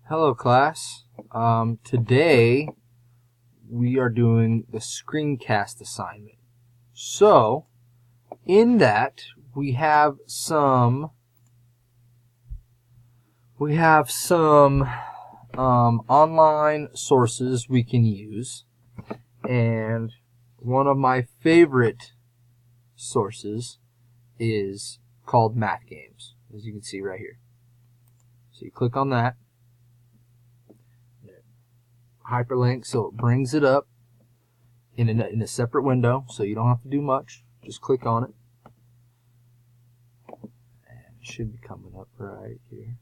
Hello class. Today we are doing the screencast assignment. So in that we have some online sources we can use, and one of my favorite sources is called Math Games, as you can see right here. So you click on that. Hyperlink, so it brings it up in a separate window, so you don't have to do much. Just click on it, and it should be coming up right here.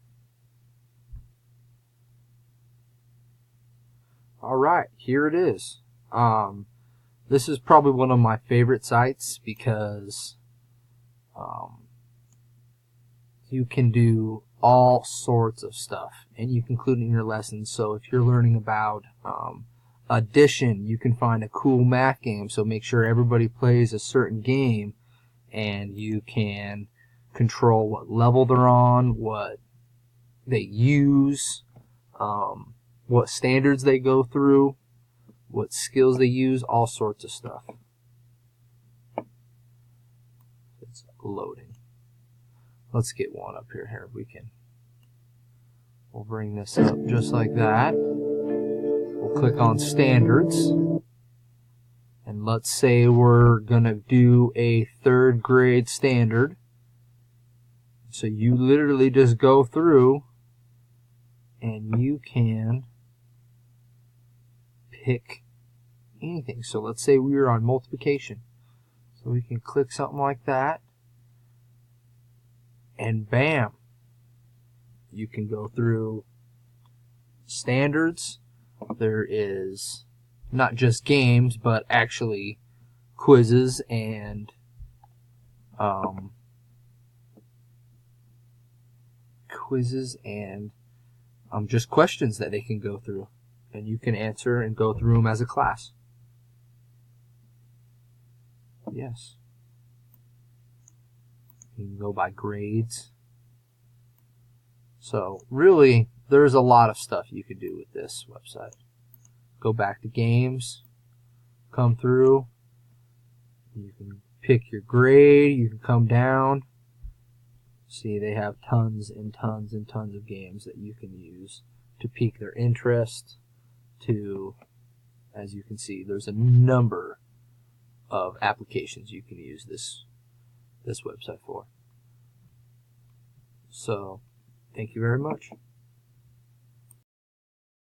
Alright, here it is. This is probably one of my favorite sites because you can do all sorts of stuff, and you can include it in your lessons. So if you're learning about addition, you can find a cool math game, so make sure everybody plays a certain game, and you can control what level they're on, what they use, what standards they go through, what skills they use, all sorts of stuff. It's loading. Let's get one up here. We'll bring this up just like that. We'll click on standards. And let's say we're going to do a 3rd grade standard. So you literally just go through and you can pick anything. So let's say we were on multiplication. So we can click something like that. And bam, you can go through standards. There is not just games, but actually quizzes and just questions that they can go through, and you can answer and go through them as a class. Yes. You can go by grades. So really, there's a lot of stuff you can do with this website. Go back to games, come through, you can pick your grade, you can come down. See, they have tons and tons and tons of games that you can use to pique their interest. As you can see, there's a number of applications you can use this website for. So, thank you very much.